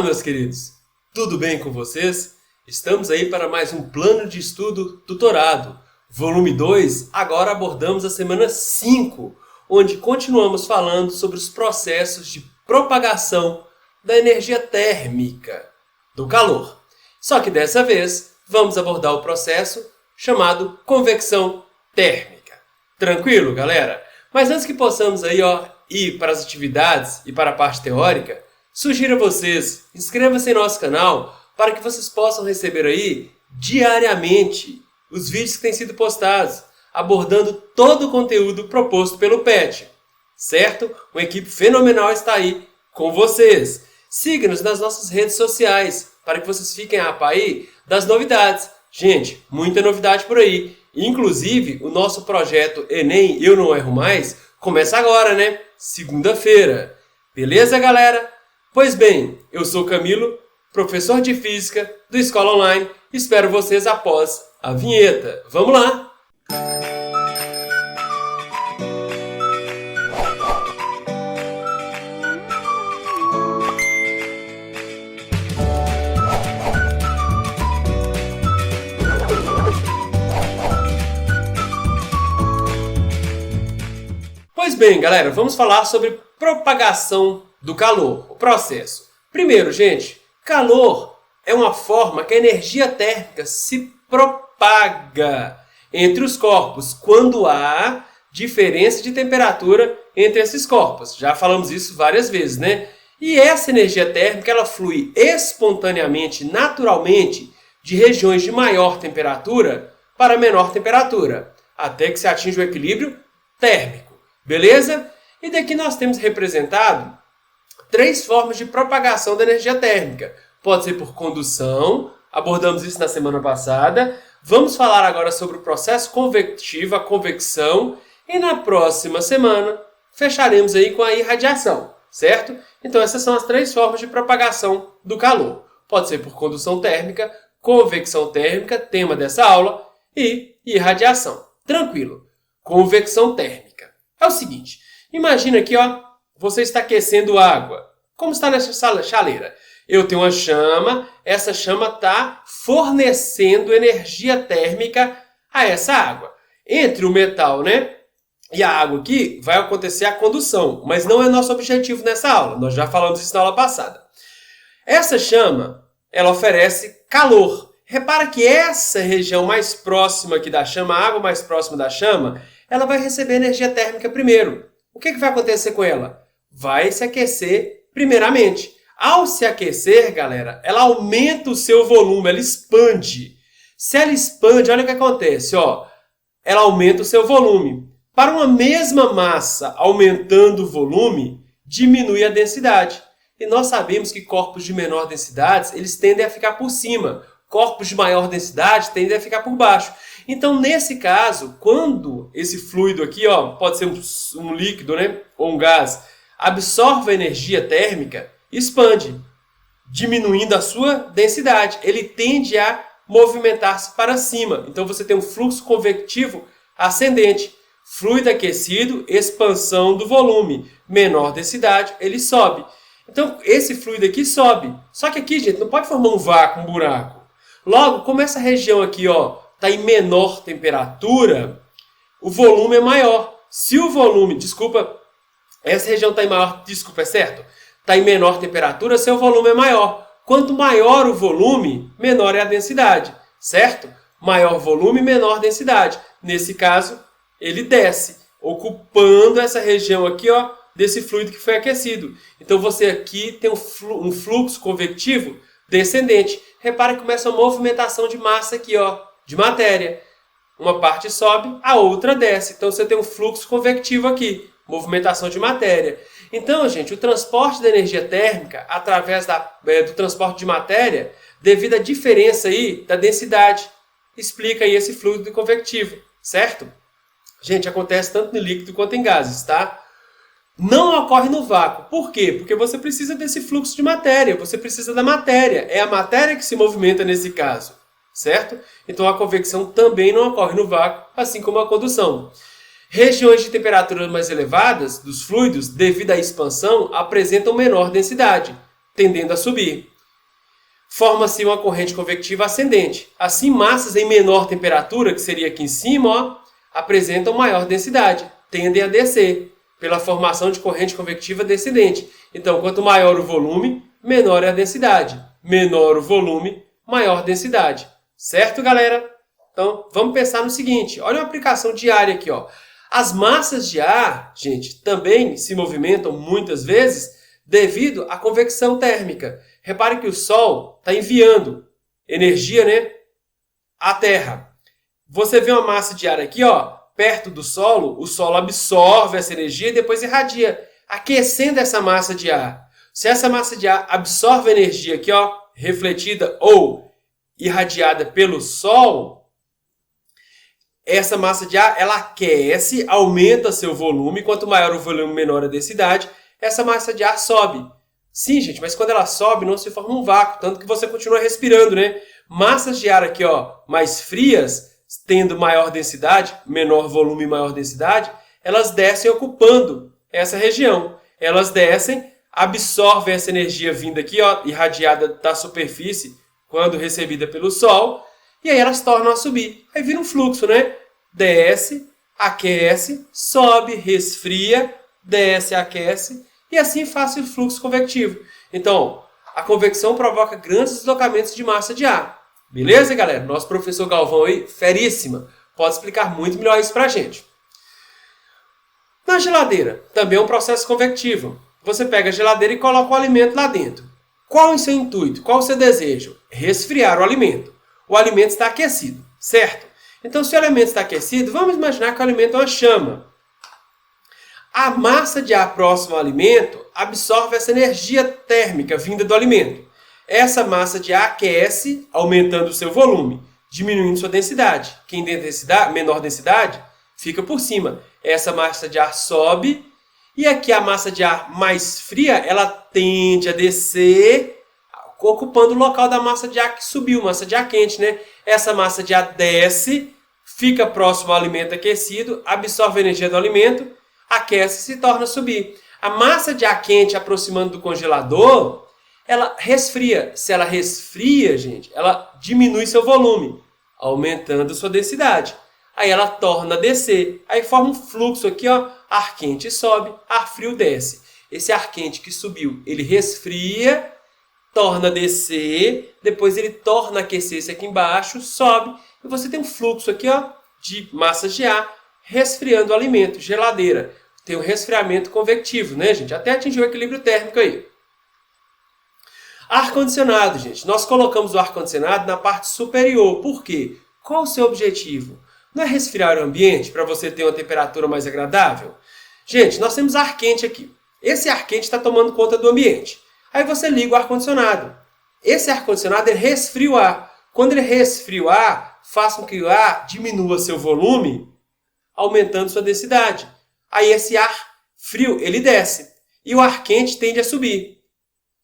Fala, meus queridos! Tudo bem com vocês? Estamos aí para mais um plano de estudo tutorado. Volume 2, agora abordamos a semana 5, onde continuamos falando sobre os processos de propagação da energia térmica, do calor. Só que dessa vez vamos abordar o processo chamado convecção térmica. Tranquilo, galera? Mas antes que possamos aí, ir para as atividades e para a parte teórica, sugiro a vocês, inscrevam-se em nosso canal para que vocês possam receber aí diariamente os vídeos que têm sido postados, abordando todo o conteúdo proposto pelo PET. Certo? Uma equipe fenomenal está aí com vocês. Siga-nos nas nossas redes sociais para que vocês fiquem a par aí das novidades. Gente, muita novidade por aí. Inclusive, o nosso projeto Enem Eu Não Erro Mais começa agora, né? Segunda-feira. Beleza, galera? Pois bem, eu sou Camilo, professor de Física do Escola Online. Espero vocês após a vinheta. Vamos lá! Pois bem, galera, vamos falar sobre propagação do calor, o processo. Primeiro, gente, calor é uma forma que a energia térmica se propaga entre os corpos quando há diferença de temperatura entre esses corpos. Já falamos isso várias vezes, né? E essa energia térmica ela flui espontaneamente, naturalmente, de regiões de maior temperatura para menor temperatura, até que se atinja o equilíbrio térmico. Beleza? E daqui nós temos representado 3 formas de propagação da energia térmica. Pode ser por condução, abordamos isso na semana passada. Vamos falar agora sobre o processo convectivo, a convecção. E na próxima semana fecharemos aí com a irradiação, certo? Então essas são as 3 formas de propagação do calor. Pode ser por condução térmica, convecção térmica, tema dessa aula, e irradiação. Tranquilo. Convecção térmica. É o seguinte, imagina aqui, você está aquecendo água. Como está nessa chaleira? Eu tenho uma chama, essa chama está fornecendo energia térmica a essa água. Entre o metal, e a água aqui vai acontecer a condução, mas não é nosso objetivo nessa aula. Nós já falamos isso na aula passada. Essa chama, ela oferece calor. Repara que essa região mais próxima aqui da chama, a água mais próxima da chama, ela vai receber energia térmica primeiro. O que vai acontecer com ela? Vai se aquecer primeiramente. Ao se aquecer, galera, ela aumenta o seu volume, ela expande. Se ela expande, olha o que acontece, ela aumenta o seu volume. Para uma mesma massa aumentando o volume, diminui a densidade. E nós sabemos que corpos de menor densidade, eles tendem a ficar por cima. Corpos de maior densidade tendem a ficar por baixo. Então, nesse caso, quando esse fluido aqui, pode ser um líquido, ou um gás, absorve a energia térmica, expande, diminuindo a sua densidade. Ele tende a movimentar-se para cima. Então, você tem um fluxo convectivo ascendente. Fluido aquecido, expansão do volume. Menor densidade, ele sobe. Então, esse fluido aqui sobe. Só que aqui, gente, não pode formar um vácuo, um buraco. Logo, como essa região aqui, está em menor temperatura, o volume é maior. Se o volume, essa região está em maior, é certo? Está em menor temperatura, seu volume é maior. Quanto maior o volume, menor é a densidade, certo? Maior volume, menor densidade. Nesse caso, ele desce, ocupando essa região aqui, desse fluido que foi aquecido. Então, você aqui tem um fluxo convectivo descendente. Repara que começa a movimentação de massa aqui, de matéria. Uma parte sobe, a outra desce. Então, você tem um fluxo convectivo aqui, movimentação de matéria. Então, gente, o transporte da energia térmica, através do transporte de matéria, devido à diferença aí da densidade, explica aí esse fluido convectivo, certo? Gente, acontece tanto em líquido quanto em gases, tá? Não ocorre no vácuo. Por quê? Porque você precisa desse fluxo de matéria, você precisa da matéria. É a matéria que se movimenta nesse caso, certo? Então a convecção também não ocorre no vácuo, assim como a condução. Regiões de temperatura mais elevadas dos fluidos, devido à expansão, apresentam menor densidade, tendendo a subir. forma-se uma corrente convectiva ascendente. Assim, massas em menor temperatura, que seria aqui em cima, ó, apresentam maior densidade, tendem a descer, pela formação de corrente convectiva descendente. Então, quanto maior o volume, menor é a densidade. Menor o volume, maior densidade. Certo, galera? Então, vamos pensar no seguinte. Olha uma aplicação diária aqui, ó. As massas de ar, gente, também se movimentam muitas vezes devido à convecção térmica. Repare que o Sol está enviando energia, né, à Terra. Você vê uma massa de ar aqui, ó, perto do solo, o solo absorve essa energia e depois irradia, aquecendo essa massa de ar. Se essa massa de ar absorve a energia aqui, ó, refletida ou irradiada pelo Sol, essa massa de ar ela aquece, aumenta seu volume. Quanto maior o volume, menor a densidade. Essa massa de ar sobe. Sim, gente, mas quando ela sobe, não se forma um vácuo, tanto que você continua respirando, né? Massas de ar aqui, ó, mais frias, tendo maior densidade, menor volume e maior densidade, elas descem ocupando essa região. Elas descem, absorvem essa energia vinda aqui, ó, irradiada da superfície, quando recebida pelo Sol, e aí elas tornam a subir. Aí vira um fluxo, né? Desce, aquece, sobe, resfria, desce, aquece, e assim faz o fluxo convectivo. Então, a convecção provoca grandes deslocamentos de massa de ar. Beleza, galera? Nosso professor Galvão aí, feríssima, pode explicar muito melhor isso pra gente. Na geladeira, também é um processo convectivo. Você pega a geladeira e coloca o alimento lá dentro. Qual é o seu intuito? Qual é o seu desejo? Resfriar o alimento. O alimento está aquecido, certo? Então, se o alimento está aquecido, vamos imaginar que o alimento é uma chama. A massa de ar próxima ao alimento absorve essa energia térmica vinda do alimento. Essa massa de ar aquece, aumentando o seu volume, diminuindo sua densidade. Quem tem menor densidade, fica por cima. Essa massa de ar sobe, e aqui a massa de ar mais fria, ela tende a descer, ocupando o local da massa de ar que subiu, massa de ar quente, né? Essa massa de ar desce, fica próximo ao alimento aquecido, absorve a energia do alimento, aquece e se torna a subir. A massa de ar quente aproximando do congelador, ela resfria. Se ela resfria, gente, ela diminui seu volume, aumentando sua densidade. Aí ela torna a descer. Aí forma um fluxo aqui, ó, ar quente sobe, ar frio desce. Esse ar quente que subiu, ele resfria, torna a descer, depois ele torna a aquecer esse aqui embaixo, sobe, e você tem um fluxo aqui, ó, de massas de ar resfriando o alimento, geladeira. Tem um resfriamento convectivo, né, gente? Até atingir o equilíbrio térmico aí. Ar-condicionado, gente. Nós colocamos o ar-condicionado na parte superior. Por quê? Qual o seu objetivo? Não é resfriar o ambiente para você ter uma temperatura mais agradável? Gente, nós temos ar quente aqui. Esse ar quente está tomando conta do ambiente. Aí você liga o ar-condicionado. Esse ar-condicionado ele resfria o ar. Quando ele resfria o ar, faz com que o ar diminua seu volume, aumentando sua densidade. Aí esse ar frio ele desce e o ar quente tende a subir.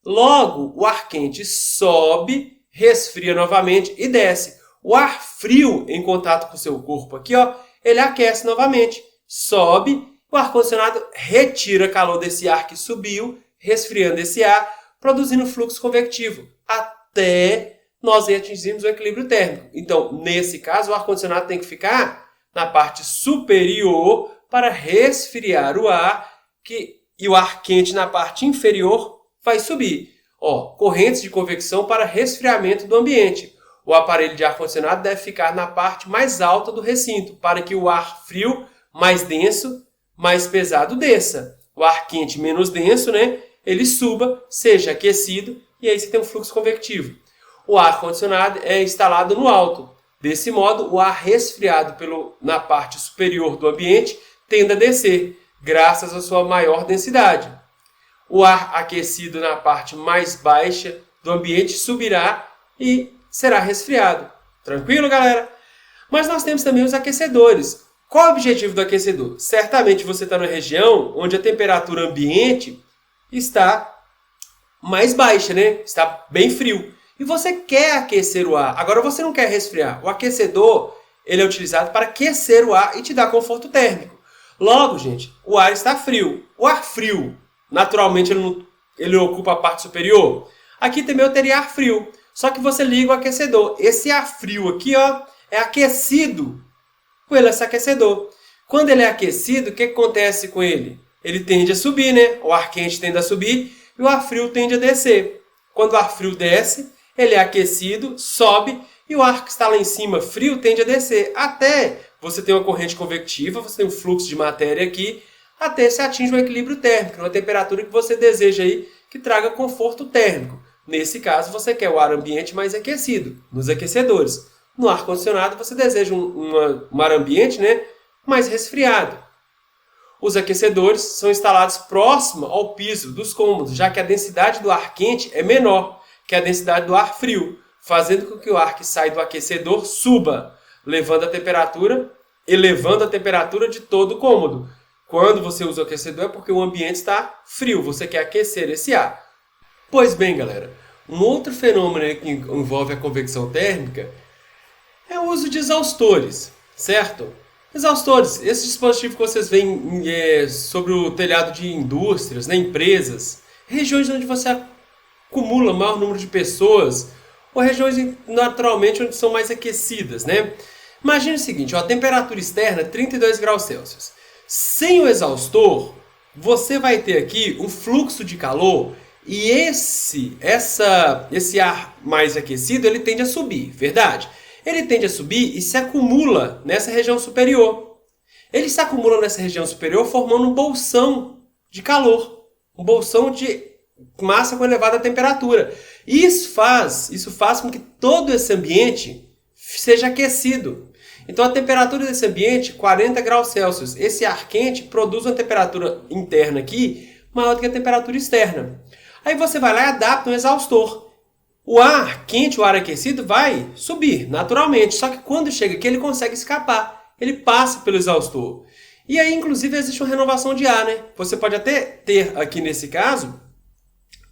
Logo, o ar quente sobe, resfria novamente e desce. O ar frio em contato com o seu corpo aqui, ó, ele aquece novamente. Sobe, o ar-condicionado retira calor desse ar que subiu, resfriando esse ar, produzindo fluxo convectivo, até nós atingirmos o equilíbrio térmico. Então, nesse caso, o ar-condicionado tem que ficar na parte superior para resfriar o ar, e o ar quente na parte inferior vai subir. Ó, correntes de convecção para resfriamento do ambiente. O aparelho de ar-condicionado deve ficar na parte mais alta do recinto, para que o ar frio, mais denso, mais pesado, desça. O ar quente, menos denso, né, ele suba, seja aquecido, e aí você tem um fluxo convectivo. O ar-condicionado é instalado no alto. Desse modo, o ar resfriado na parte superior do ambiente tende a descer, graças à sua maior densidade. O ar aquecido na parte mais baixa do ambiente subirá e será resfriado. Tranquilo, galera? Mas nós temos também os aquecedores. Qual é o objetivo do aquecedor? Certamente você está numa região onde a temperatura ambiente está mais baixa, né? Está bem frio. E você quer aquecer o ar. Agora você não quer resfriar. O aquecedor ele é utilizado para aquecer o ar e te dar conforto térmico. Logo, gente, o ar está frio. O ar frio, naturalmente, ele ocupa a parte superior. Aqui também eu teria ar frio. Só que você liga o aquecedor. Esse ar frio aqui, ó, é aquecido pelo esse aquecedor. Quando ele é aquecido, o que acontece com ele? Ele tende a subir, né? O ar quente tende a subir e o ar frio tende a descer. Quando o ar frio desce, ele é aquecido, sobe, e o ar que está lá em cima, frio, tende a descer. Até você ter uma corrente convectiva, você tem um fluxo de matéria aqui, até você atinge um equilíbrio térmico, uma temperatura que você deseja aí que traga conforto térmico. Nesse caso, você quer o ar ambiente mais aquecido, nos aquecedores. No ar-condicionado, você deseja um ar ambiente, né, mais resfriado. Os aquecedores são instalados próximo ao piso dos cômodos, já que a densidade do ar quente é menor que a densidade do ar frio, fazendo com que o ar que sai do aquecedor suba, elevando a temperatura de todo o cômodo. Quando você usa o aquecedor é porque o ambiente está frio, você quer aquecer esse ar. Pois bem, galera, um outro fenômeno que envolve a convecção térmica é o uso de exaustores, certo? Exaustores, esse dispositivo que vocês veem sobre o telhado de indústrias, né, empresas, regiões onde você acumula maior número de pessoas, ou regiões naturalmente onde são mais aquecidas, né? Imagine o seguinte, ó, a temperatura externa é 32 graus Celsius. Sem o exaustor, você vai ter aqui um fluxo de calor e esse ar mais aquecido ele tende a subir, verdade? Ele tende a subir e se acumula nessa região superior. Ele se acumula nessa região superior formando um bolsão de calor, um bolsão de massa com elevada temperatura. Isso faz com que todo esse ambiente seja aquecido. Então a temperatura desse ambiente, 40 graus Celsius. Esse ar quente produz uma temperatura interna aqui maior do que a temperatura externa. Aí você vai lá e adapta um exaustor. O ar quente, o ar aquecido vai subir naturalmente, só que quando chega aqui ele consegue escapar, ele passa pelo exaustor. E aí inclusive existe uma renovação de ar, né? Você pode até ter aqui nesse caso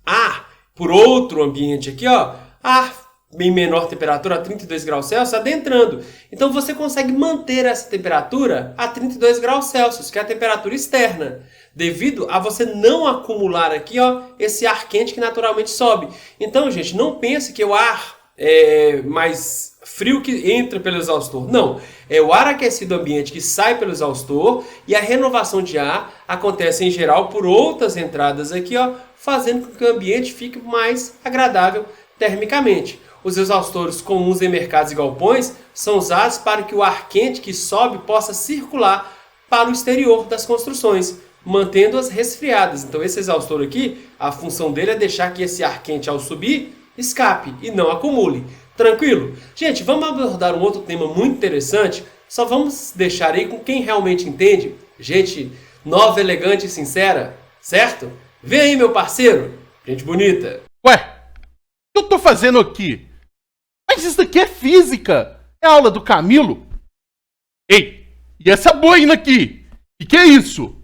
ar por outro ambiente aqui, ó, ar em menor temperatura, a 32 graus Celsius, adentrando. Então você consegue manter essa temperatura a 32 graus Celsius, que é a temperatura externa, devido a você não acumular aqui, ó, esse ar quente que naturalmente sobe. Então, gente, não pense que o ar é mais frio que entra pelo exaustor. Não, é o ar aquecido ambiente que sai pelo exaustor e a renovação de ar acontece em geral por outras entradas aqui, ó, fazendo com que o ambiente fique mais agradável termicamente. Os exaustores comuns em mercados e galpões são usados para que o ar quente que sobe possa circular para o exterior das construções, mantendo-as resfriadas. Então esse exaustor aqui, a função dele é deixar que esse ar quente ao subir escape e não acumule. Tranquilo? Gente, vamos abordar um outro tema muito interessante, só vamos deixar aí com quem realmente entende, gente nova, elegante e sincera, certo? Vem aí, meu parceiro, gente bonita. Ué, o que eu tô fazendo aqui? Mas isso daqui é física. É aula do Camilo. Ei, e essa boina aqui? Que é isso?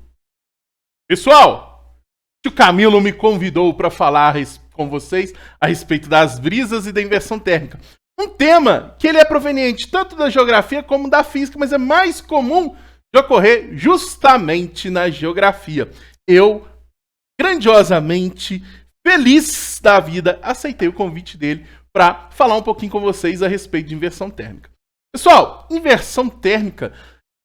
Pessoal, o Camilo me convidou para falar com vocês a respeito das brisas e da inversão térmica. Um tema que ele é proveniente tanto da geografia como da física, mas é mais comum de ocorrer justamente na geografia. Eu, grandiosamente feliz da vida, aceitei o convite dele para falar um pouquinho com vocês a respeito de inversão térmica. Pessoal, inversão térmica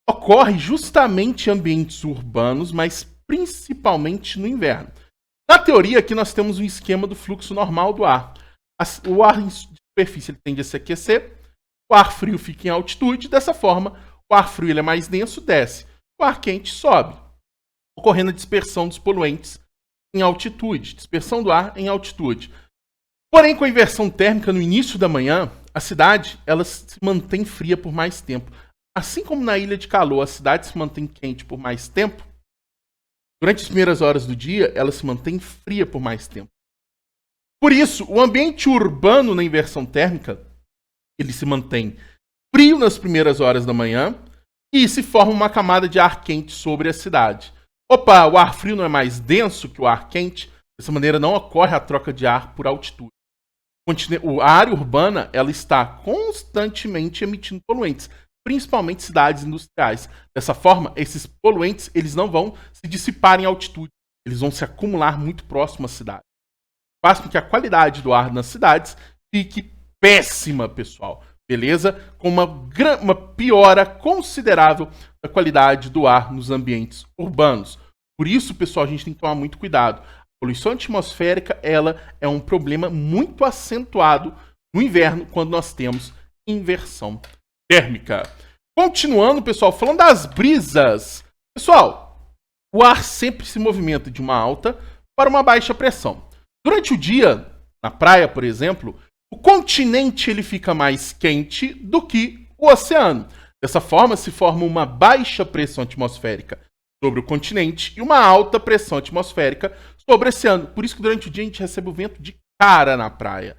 ocorre justamente em ambientes urbanos, mas principalmente no inverno. Na teoria, aqui nós temos um esquema do fluxo normal do ar. O ar em superfície ele tende a se aquecer, o ar frio fica em altitude, dessa forma, o ar frio ele é mais denso, desce, o ar quente sobe, ocorrendo a dispersão dos poluentes em altitude, dispersão do ar em altitude. Porém, com a inversão térmica no início da manhã, a cidade ela se mantém fria por mais tempo. Assim como na ilha de calor a cidade se mantém quente por mais tempo, durante as primeiras horas do dia ela se mantém fria por mais tempo. Por isso, o ambiente urbano na inversão térmica ele se mantém frio nas primeiras horas da manhã e se forma uma camada de ar quente sobre a cidade. Opa, o ar frio não é mais denso que o ar quente? Dessa maneira não ocorre a troca de ar por altitude. A área urbana ela está constantemente emitindo poluentes, principalmente cidades industriais. Dessa forma, esses poluentes eles não vão se dissipar em altitude, eles vão se acumular muito próximo à cidade. Faz com que a qualidade do ar nas cidades fique péssima, pessoal. Beleza? Com uma piora considerável da qualidade do ar nos ambientes urbanos. Por isso, pessoal, a gente tem que tomar muito cuidado. A poluição atmosférica, ela é um problema muito acentuado no inverno, quando nós temos inversão térmica. Continuando, pessoal, falando das brisas. Pessoal, o ar sempre se movimenta de uma alta para uma baixa pressão. Durante o dia, na praia, por exemplo, o continente ele fica mais quente do que o oceano. Dessa forma, se forma uma baixa pressão atmosférica sobre o continente e uma alta pressão atmosférica sobre o oceano. Por isso que durante o dia a gente recebe o vento de cara na praia.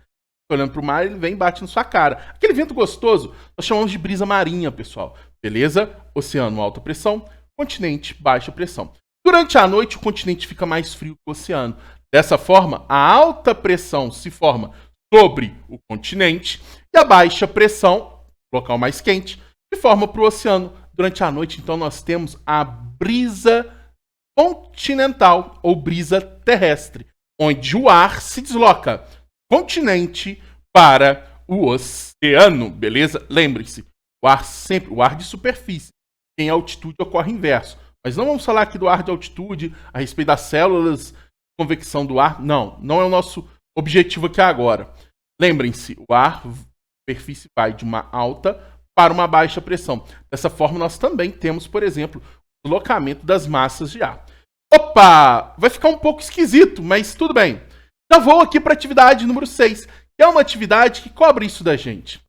Olhando para o mar, ele vem e bate na sua cara. Aquele vento gostoso, nós chamamos de brisa marinha, pessoal. Beleza? Oceano, alta pressão. Continente, baixa pressão. Durante a noite, o continente fica mais frio que o oceano. Dessa forma, a alta pressão se forma sobre o continente e a baixa pressão, local mais quente, se forma para o oceano. Durante a noite, então, nós temos a brisa continental ou brisa terrestre, onde o ar se desloca do continente para o oceano, beleza? Lembre-se, o ar de superfície em altitude ocorre inverso. Mas não vamos falar aqui do ar de altitude, a respeito das células de convecção do ar. Não é o nosso objetivo aqui agora. Lembrem-se, o ar de superfície vai de uma alta para uma baixa pressão. Dessa forma, nós também temos, por exemplo, o deslocamento das massas de ar. Opa! Vai ficar um pouco esquisito, mas tudo bem. Já vou aqui para a atividade número 6, que é uma atividade que cobre isso da gente.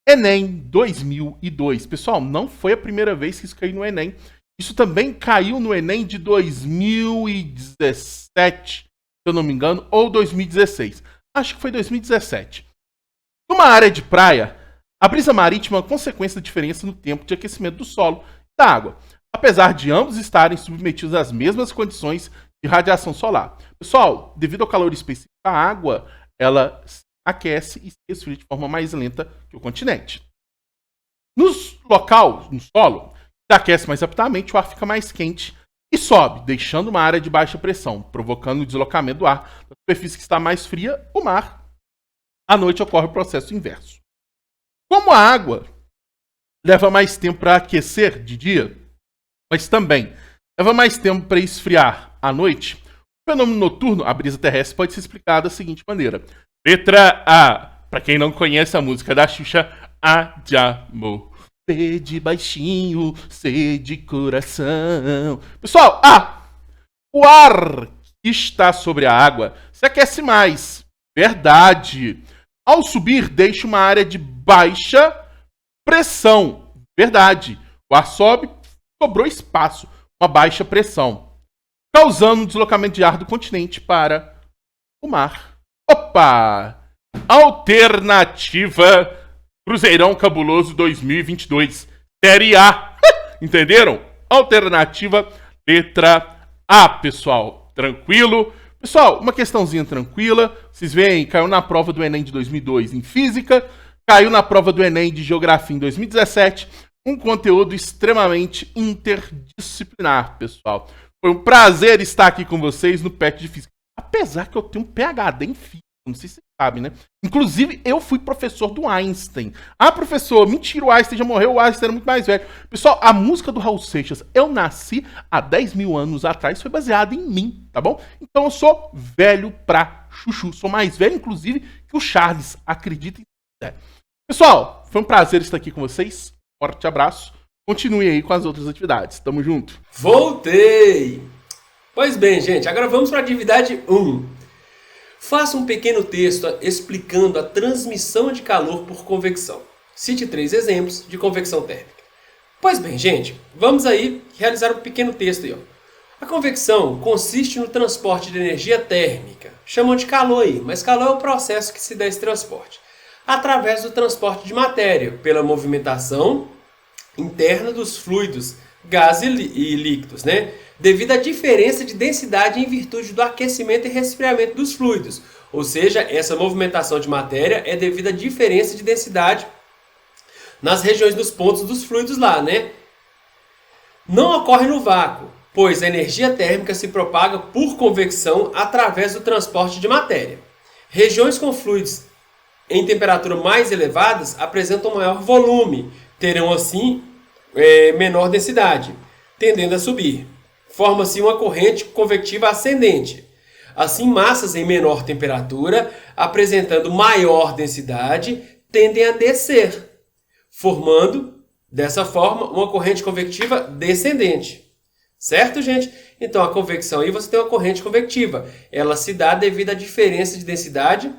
Enem 2002. Pessoal, não foi a primeira vez que isso caiu no Enem. Isso também caiu no Enem de 2017, se eu não me engano, ou 2016. Acho que foi 2017. Numa área de praia, a brisa marítima é uma consequência da diferença no tempo de aquecimento do solo e da água, apesar de ambos estarem submetidos às mesmas condições de radiação solar. Pessoal, devido ao calor específico, a água ela aquece e se resfria de forma mais lenta que o continente. No solo, que aquece mais rapidamente, o ar fica mais quente e sobe, deixando uma área de baixa pressão, provocando o deslocamento do ar da superfície que está mais fria, o mar. À noite ocorre o processo inverso. Como a água leva mais tempo para aquecer de dia, mas também leva mais tempo para esfriar à noite, o fenômeno noturno, a brisa terrestre, pode ser explicado da seguinte maneira. Letra A. Para quem não conhece a música da Xuxa, A de amor. B de baixinho, C de coração. Pessoal, A. O ar que está sobre a água se aquece mais. Verdade. Ao subir, deixa uma área de baixa pressão. Verdade. O ar sobe, sobrou espaço, uma baixa pressão, causando um deslocamento de ar do continente para o mar. Opa! Alternativa Cruzeirão Cabuloso 2022. Série A. Entenderam? Alternativa letra A, pessoal. Tranquilo? Pessoal, uma questãozinha tranquila. Vocês veem, caiu na prova do Enem de 2002 em Física, caiu na prova do Enem de Geografia em 2017. Um conteúdo extremamente interdisciplinar, pessoal. Foi um prazer estar aqui com vocês no PET de Física. Apesar que eu tenho um PhD em Física, não sei se vocês sabem, né? Inclusive, eu fui professor do Einstein. Ah, professor, mentira, o Einstein já morreu, o Einstein era muito mais velho. Pessoal, a música do Raul Seixas, Eu Nasci há 10 mil anos atrás, foi baseada em mim, tá bom? Então eu sou velho pra chuchu. Sou mais velho, inclusive, que o Charles, acreditem. Pessoal, foi um prazer estar aqui com vocês. Forte abraço. Continue aí com as outras atividades. Tamo junto. Voltei! Pois bem, gente, agora vamos para a atividade 1. Faça um pequeno texto explicando a transmissão de calor por convecção. Cite 3 exemplos de convecção térmica. Pois bem, gente, vamos aí realizar um pequeno texto aí, ó. A convecção consiste no transporte de energia térmica. Chamam de calor aí, mas calor é o processo que se dá esse transporte. Através do transporte de matéria, pela movimentação interna dos fluidos, gases e líquidos, né? Devido à diferença de densidade em virtude do aquecimento e resfriamento dos fluidos. Ou seja, essa movimentação de matéria é devido à diferença de densidade nas regiões dos pontos dos fluidos lá, né? Não ocorre no vácuo, pois a energia térmica se propaga por convecção através do transporte de matéria. Regiões com fluidos em temperatura mais elevadas apresentam maior volume, terão assim menor densidade, tendendo a subir. Forma-se uma corrente convectiva ascendente. Assim, massas em menor temperatura, apresentando maior densidade, tendem a descer, formando, dessa forma, uma corrente convectiva descendente. Certo, gente? Então, a convecção aí, você tem uma corrente convectiva. Ela se dá devido à diferença de densidade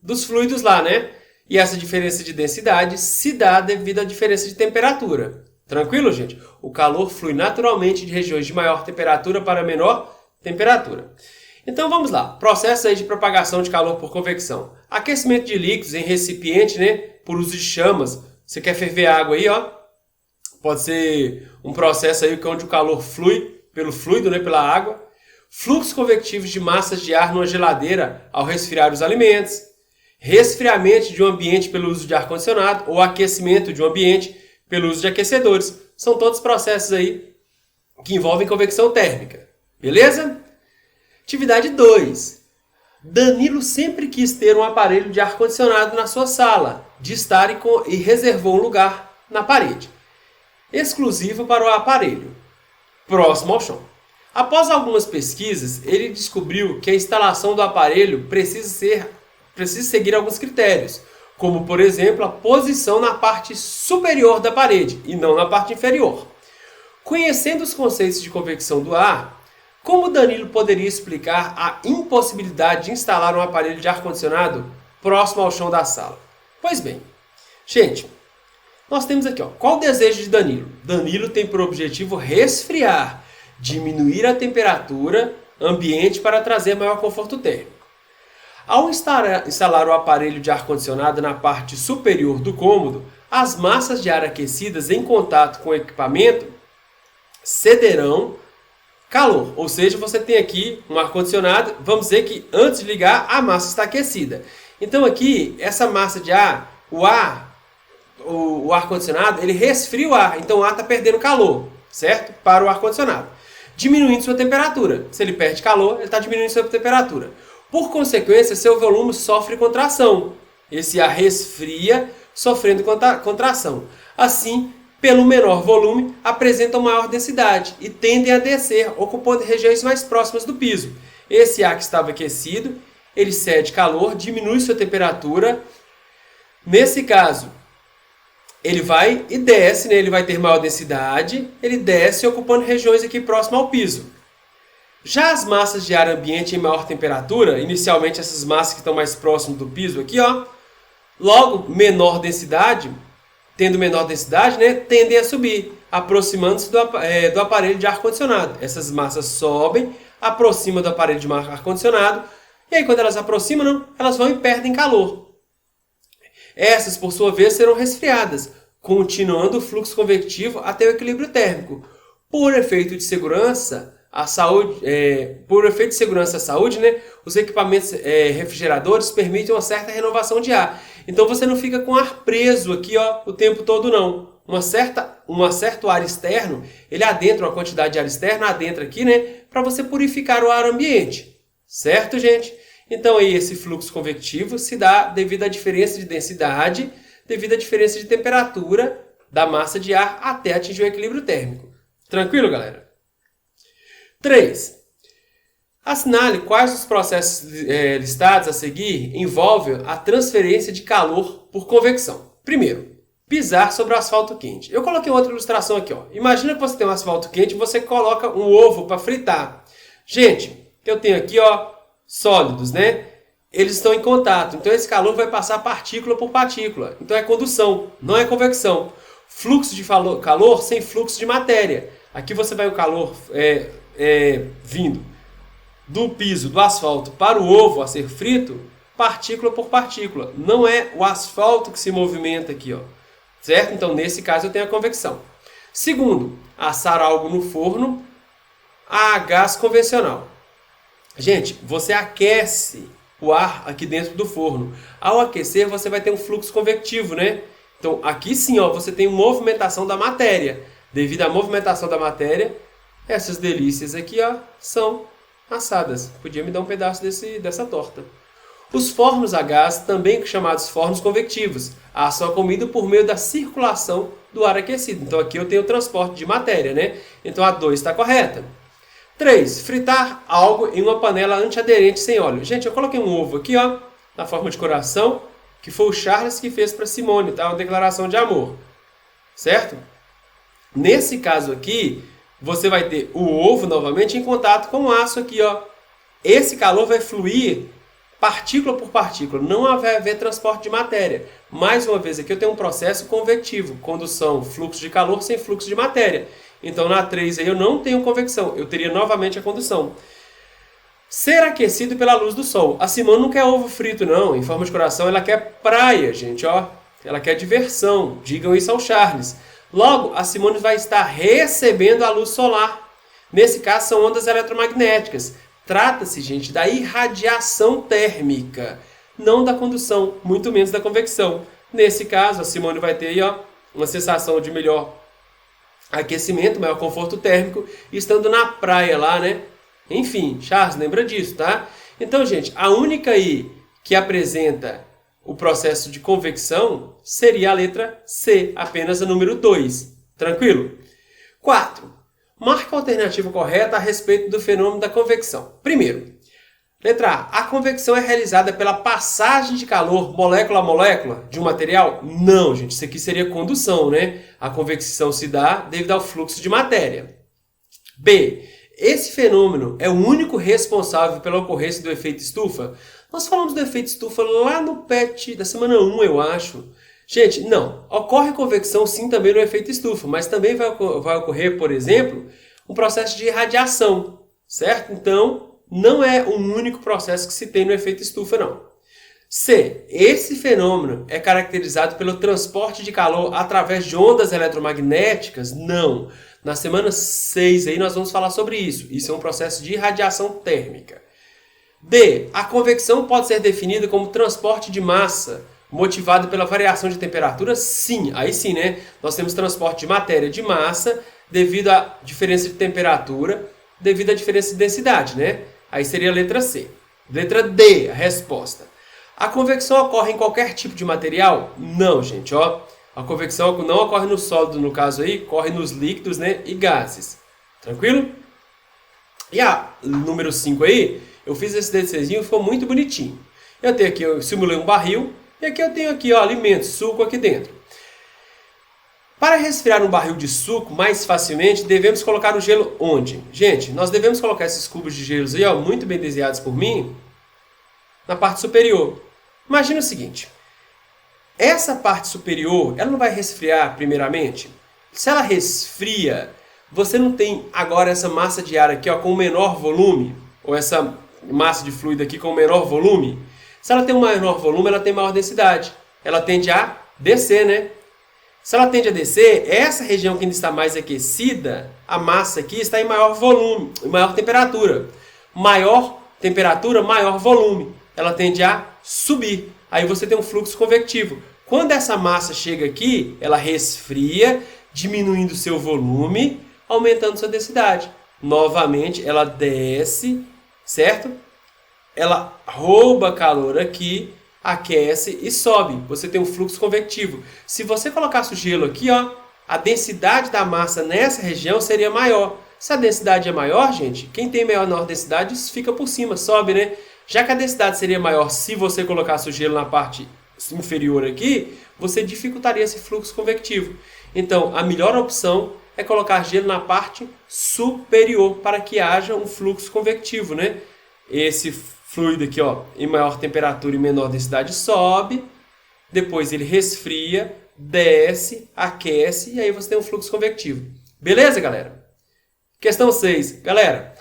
dos fluidos lá, né? E essa diferença de densidade se dá devido à diferença de temperatura. Tranquilo, gente? O calor flui naturalmente de regiões de maior temperatura para menor temperatura. Então vamos lá. Processo aí de propagação de calor por convecção. Aquecimento de líquidos em recipiente, né? Por uso de chamas. Você quer ferver água aí, ó. Pode ser um processo aí onde o calor flui pelo fluido, né? Pela água. Fluxos convectivos de massas de ar numa geladeira ao resfriar os alimentos. Resfriamento de um ambiente pelo uso de ar-condicionado ou aquecimento de um ambiente pelo uso de aquecedores. São todos processos aí que envolvem convecção térmica. Beleza? Atividade 2. Danilo sempre quis ter um aparelho de ar-condicionado na sua sala, de estar e reservou um lugar na parede, exclusivo para o aparelho, próximo ao chão. Após algumas pesquisas, ele descobriu que a instalação do aparelho precisa seguir alguns critérios, como, por exemplo, a posição na parte superior da parede e não na parte inferior. Conhecendo os conceitos de convecção do ar, como Danilo poderia explicar a impossibilidade de instalar um aparelho de ar-condicionado próximo ao chão da sala? Pois bem, gente, nós temos aqui, ó, qual o desejo de Danilo? Danilo tem por objetivo resfriar, diminuir a temperatura ambiente para trazer maior conforto térmico. Ao instalar o aparelho de ar-condicionado na parte superior do cômodo, as massas de ar aquecidas em contato com o equipamento cederão calor. Ou seja, você tem aqui um ar-condicionado, vamos dizer que antes de ligar a massa está aquecida. Então aqui, essa massa de ar, o ar-condicionado, ele resfria o ar, então o ar está perdendo calor, certo? Para o ar-condicionado, diminuindo sua temperatura. Se ele perde calor, ele está diminuindo sua temperatura. Por consequência, seu volume sofre contração. Esse ar resfria, sofrendo contração. Assim, pelo menor volume, apresentam maior densidade e tendem a descer, ocupando regiões mais próximas do piso. Esse ar que estava aquecido, ele cede calor, diminui sua temperatura. Nesse caso, ele vai e desce, né? Ele vai ter maior densidade, ele desce ocupando regiões aqui próximas ao piso. Já as massas de ar ambiente em maior temperatura, inicialmente essas massas que estão mais próximas do piso aqui, ó, logo menor densidade, tendo menor densidade, né, tendem a subir, aproximando-se do aparelho de ar-condicionado. Essas massas sobem, aproximam do aparelho de ar-condicionado, e aí quando elas aproximam, elas vão e perdem calor. Essas, por sua vez, serão resfriadas, continuando o fluxo convectivo até o equilíbrio térmico. Por efeito de segurança à saúde, né, os equipamentos refrigeradores permitem uma certa renovação de ar. Então você não fica com ar preso aqui, ó, o tempo todo, não. Um certo ar externo, ele adentra, uma quantidade de ar externo adentra aqui, né, para você purificar o ar ambiente. Certo, gente? Então aí esse fluxo convectivo se dá devido à diferença de densidade, devido à diferença de temperatura da massa de ar até atingir o equilíbrio térmico. Tranquilo, galera? 3. Assinale quais os processos listados a seguir envolvem a transferência de calor por convecção. Primeiro, pisar sobre o asfalto quente. Eu coloquei outra ilustração aqui, ó. Imagina que você tem um asfalto quente e você coloca um ovo para fritar. Gente, eu tenho aqui, ó, sólidos, né? Eles estão em contato, então esse calor vai passar partícula por partícula. Então é condução, não é convecção. Fluxo de calor sem fluxo de matéria. Aqui você vai o calor vindo do piso, do asfalto para o ovo a ser frito, partícula por partícula. Não é o asfalto que se movimenta aqui, ó. Certo? Então, nesse caso, eu tenho a convecção. Segundo, assar algo no forno a gás convencional. Gente, você aquece o ar aqui dentro do forno. Ao aquecer, você vai ter um fluxo convectivo, né? Então, aqui sim, ó, você tem movimentação da matéria. Devido à movimentação da matéria, essas delícias aqui, ó, são assadas. Podia me dar um pedaço dessa torta. Os fornos a gás, também chamados fornos convectivos, assam a comida por meio da circulação do ar aquecido. Então aqui eu tenho o transporte de matéria, né? Então a 2 está correta. 3. Fritar algo em uma panela antiaderente sem óleo. Gente, eu coloquei um ovo aqui, ó, na forma de coração, que foi o Charles que fez para Simone, tá? Uma declaração de amor. Certo? Nesse caso aqui, você vai ter o ovo novamente em contato com o aço aqui, ó. Esse calor vai fluir partícula por partícula, não vai haver transporte de matéria. Mais uma vez aqui eu tenho um processo convectivo, condução, fluxo de calor sem fluxo de matéria. Então na 3 aí eu não tenho convecção, eu teria novamente a condução. Ser aquecido pela luz do sol. A Simone não quer ovo frito não, em forma de coração ela quer praia, gente, ó. Ela quer diversão, digam isso ao Charles. Logo, a Simone vai estar recebendo a luz solar. Nesse caso são ondas eletromagnéticas. Trata-se, gente, da irradiação térmica, não da condução, muito menos da convecção. Nesse caso, a Simone vai ter aí, ó, uma sensação de melhor aquecimento, maior conforto térmico, estando na praia lá, né? Enfim, Charles, lembra disso, tá? Então, gente, a única aí que apresenta o processo de convecção seria a letra C, apenas a número 2. Tranquilo? 4. Marca a alternativa correta a respeito do fenômeno da convecção. Primeiro, letra A. A convecção é realizada pela passagem de calor molécula a molécula de um material? Não, gente. Isso aqui seria condução, né? A convecção se dá devido ao fluxo de matéria. B. Esse fenômeno é o único responsável pela ocorrência do efeito estufa? Nós falamos do efeito estufa lá no PET da semana 1, eu acho. Gente, não. Ocorre convecção sim também no efeito estufa, mas também vai ocorrer, por exemplo, um processo de irradiação, certo? Então, não é um único processo que se tem no efeito estufa, não. C. Esse fenômeno é caracterizado pelo transporte de calor através de ondas eletromagnéticas? Não. Na semana 6 aí nós vamos falar sobre isso. Isso é um processo de irradiação térmica. D. A convecção pode ser definida como transporte de massa motivado pela variação de temperatura? Sim, aí sim, né? Nós temos transporte de matéria de massa devido à diferença de temperatura, devido à diferença de densidade, né? Aí seria a letra C. Letra D, a resposta. A convecção ocorre em qualquer tipo de material? Não, gente, ó. A convecção não ocorre no sólido, no caso aí, ocorre nos líquidos, né, e gases. Tranquilo? E a número 5 aí, eu fiz esse desenho e ficou muito bonitinho. Eu tenho aqui, eu simulei um barril, e aqui eu tenho aqui, ó, alimento, suco aqui dentro. Para resfriar um barril de suco mais facilmente, devemos colocar o gelo onde? Gente, nós devemos colocar esses cubos de gelo aí, ó, muito bem desenhados por mim, na parte superior. Imagina o seguinte, essa parte superior, ela não vai resfriar primeiramente? Se ela resfria, você não tem agora essa massa de ar aqui, ó, com menor volume, ou essa massa de fluido aqui com menor volume? Se ela tem um menor volume, ela tem maior densidade. Ela tende a descer, né? Se ela tende a descer, essa região que ainda está mais aquecida, a massa aqui está em maior volume, em maior temperatura. Maior temperatura, maior volume. Ela tende a subir. Aí você tem um fluxo convectivo. Quando essa massa chega aqui, ela resfria, diminuindo seu volume, aumentando sua densidade. Novamente, ela desce, certo? Ela rouba calor aqui, aquece e sobe. Você tem um fluxo convectivo. Se você colocasse o gelo aqui, ó, a densidade da massa nessa região seria maior. Se a densidade é maior, gente, quem tem menor densidade fica por cima, sobe, né? Já que a densidade seria maior se você colocasse o gelo na parte inferior aqui, você dificultaria esse fluxo convectivo. Então, a melhor opção é colocar gelo na parte superior para que haja um fluxo convectivo, né? Esse fluido aqui, ó, em maior temperatura e menor densidade sobe, depois ele resfria, desce, aquece e aí você tem um fluxo convectivo. Beleza, galera? Questão 6. Galera,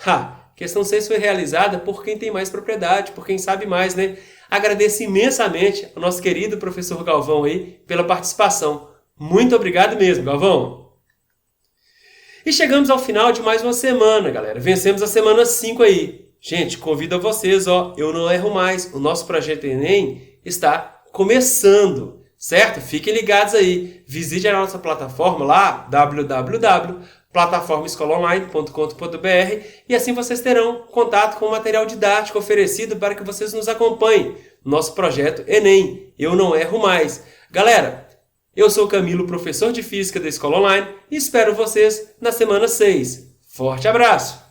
questão 6 foi realizada por quem tem mais propriedade, por quem sabe mais, né? Agradeço imensamente ao nosso querido professor Galvão aí pela participação. Muito obrigado mesmo, Galvão. E chegamos ao final de mais uma semana, galera. Vencemos a semana 5 aí. Gente, convido a vocês, ó, eu não erro mais. O nosso projeto Enem está começando, certo? Fiquem ligados aí. Visite a nossa plataforma lá, www.plataformaescolaonline.com.br, e assim vocês terão contato com o material didático oferecido para que vocês nos acompanhem nosso projeto Enem, Eu Não Erro Mais. Galera, eu sou o Camilo, professor de Física da Escola Online, e espero vocês na semana 6. Forte abraço!